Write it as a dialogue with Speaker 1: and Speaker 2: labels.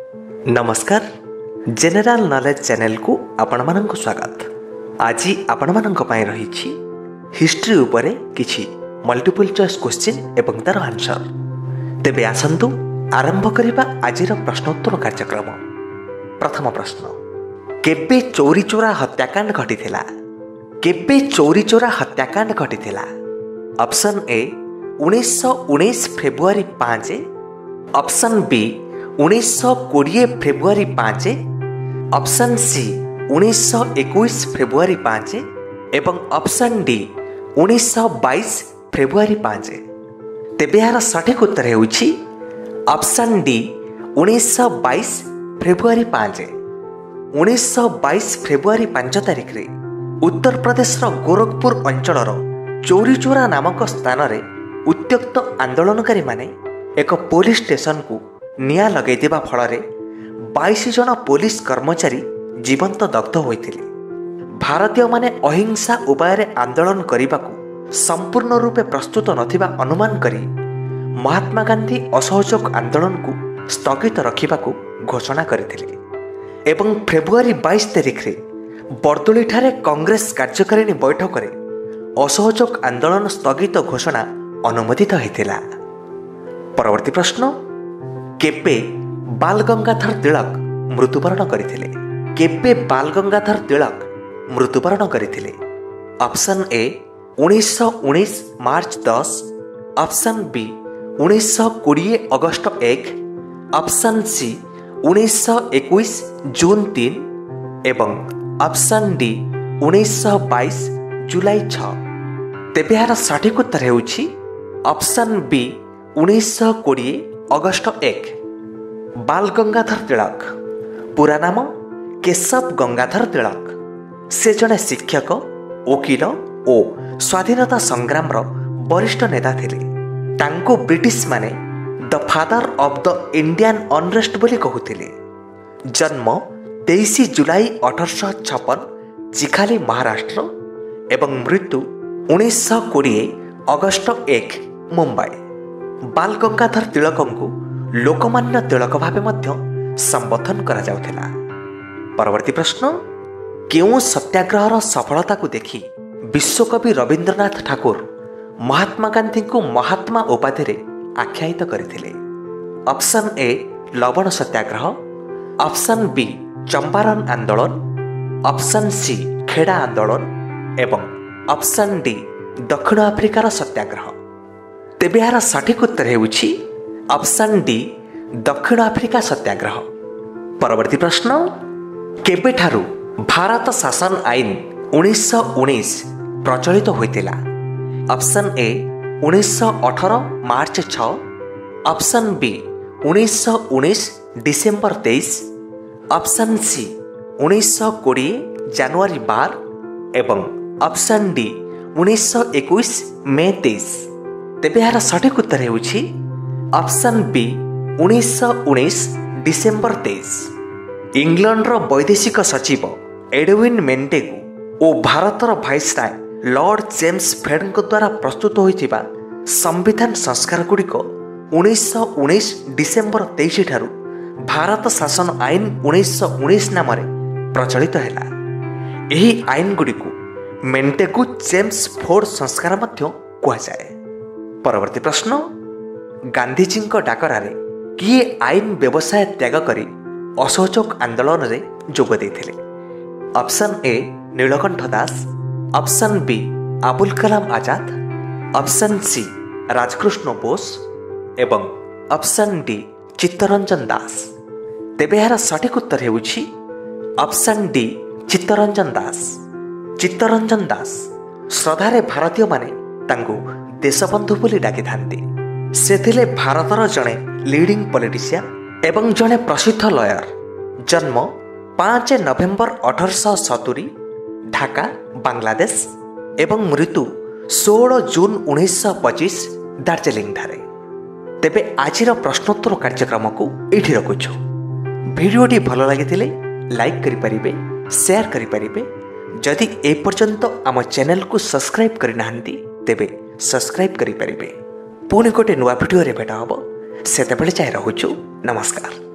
Speaker 1: नमस्कार general knowledge channel को आपण मानक स्वागत। आज आपण मानक पई रही हिस्ट्री उपरे किछि मल्टीपल चॉइस क्वेश्चन एवं तार आंसर। तेबे आसंतु आरंभ करिबा आजिर प्रश्नोत्तर कार्यक्रम। प्रथम प्रश्न, केबे चोरी चोरा हत्याकांड घटिथिला? केबे चोरी चोरा हत्याकांड घटिथिला? ऑप्शन ए 1919 फेब्रुआरी 5, ऑप्शन बी 1920 फेब्रुआरी 5, ऑप्शन सी 1921 फेब्रुआरी 5 एवं ऑप्शन डी 1922 फेब्रुआरी 5। तेबे यार सठिक उत्तर हेउछि ऑप्शन डी 1922 फेब्रुआरी 5। 1922 फेब्रुआरी 5 तारिख रे उत्तर प्रदेश गोरखपुर अंचलर चोरी चोरा नामक स्थान रे उत्यक्त आंदोलनकारी माने एक पुलिस स्टेशन को निया लगे देवा फल 22 जन पुलिस कर्मचारी जीवंत दग्ध होते। भारतीय माने अहिंसा उपाय आंदोलन करने को संपूर्ण रूपे प्रस्तुत नथिबा अनुमान करी महात्मा गांधी असहयोग आंदोलन को स्थगित रखा घोषणा करथिले एवं फेब्रुआरी 22 तारिख रे बरदोली ठारे कांग्रेस कार्यकारिणी बैठक रे असहयोग आंदोलन स्थगित घोषणा अनुमोदित होइथिला। परवर्ती प्रश्न, केबे बाल गंगाधर तिलक मृत्युवरण करथिले? केबे बाल गंगाधर तिलक मृत्युवरण करथिले? Option A 1919 March 10, option B 1920 अगस्त 1, ऑप्शन सी 1921 जून 3 एवं ऑप्शन डी 1922 जुलाई 6। तेबे यार सठिक उत्तर हेउछि ऑप्शन बी 1920 अगस्त 1। बाल गंगाधर तिलक पूरा नाम केशव गंगाधर तिलक। से जड़े शिक्षक, वकील और स्वाधीनता संग्राम वरिष्ठ नेता थिले। तांको ब्रिटिश माने the father of the Indian unrest बोली कहूथिले। जन्म 23 जुलाई 1856 चिखाली महाराष्ट्र एवं मृत्यु 1920 अगस्त 1 मुंबई। बाल गंगाधर तिलक को लोकमान्य तिलक भावे मध्य संबोधन करा जाउथिला। परवर्ती प्रश्न, केउ सत्याग्रहर सफलता को देखि विश्वकवि रविंद्रनाथ ठाकुर महात्मा गांधी को महात्मा उपाधि रे आख्यायित करथिले? ऑप्शन ए लवण सत्याग्रह, ऑप्शन बी चंपारण आंदोलन, ऑप्शन सी खेड़ा आंदोलन एवं ऑप्शन डी दक्षिण आफ्रिकार सत्याग्रह। तेबे यार सठिक उत्तर हेउछि ऑप्शन डी दक्षिण आफ्रिका सत्याग्रह। परवर्ती प्रश्न, केबे ठारू भारत शासन आईन 1919 प्रचलित होइतिला? Option A 1918 March 6, option B 1919 December 23, option C 1920 जनवरी 12 एवं ऑप्शन डी 1921 मई 23। तेबे यार सठिक उत्तर हेउछि ऑप्शन बी 1919 डिसेंबर 23। इंग्लैंड वैदेशिक सचिव एडविन मेंटेगु और भारतर भाइसराय लॉर्ड जेम्स फेड द्वारा प्रस्तुत होइथिबा संविधान संस्कार गुड़िक 1919 डिसेंबर 23 ठारू भारत शासन आईन 1919 नाम प्रचलित हैला। एही आईन गुड़िक मेंटेगु जेम्स फोर्ड संस्कार मध्य कुहाଯାଏ। परवर्ती प्रश्न, गांधीजी डाकरारे किए आईन व्यवसाय त्याग करी असहयोग आंदोलन रे जोग देथिले? Option A Nilkanth Das, option B Abul Kalam Azad, option C Rajkrishna Bose एवं ऑप्शन डी चित्तरंजन दास। तेबे यार सठिक उत्तर हेउछि ऑप्शन डी चित्तरंजन दास। चित्तरंजन दास श्रद्धारे भारतीय माने तांको देशबंधु बोली डाकी थांती। से थिले भारतर जड़े लीडिंग पॉलिटिशियन एवं जड़े प्रसिद्ध लॉयर। जन्म 5 नवेम्बर 1870 ढाका बांग्लादेश एवं मृत्यु 16 जून 1925 दार्जिलिंग ठारे। तेबे आजिर प्रश्नोत्तर कार्यक्रम को एठी रखुछु। वीडियोटी भल लगी लाइक करि परिबे, शेयर करि परिबे। जदि ए पर्यंत आम चैनल को सब्सक्राइब करिनाहांती तेबे सब्सक्राइब करि परिबे। पुणी गोटे नुआ भिडियो रे भेट हबो। सेतेबेले चाहे रहुछु। नमस्कार।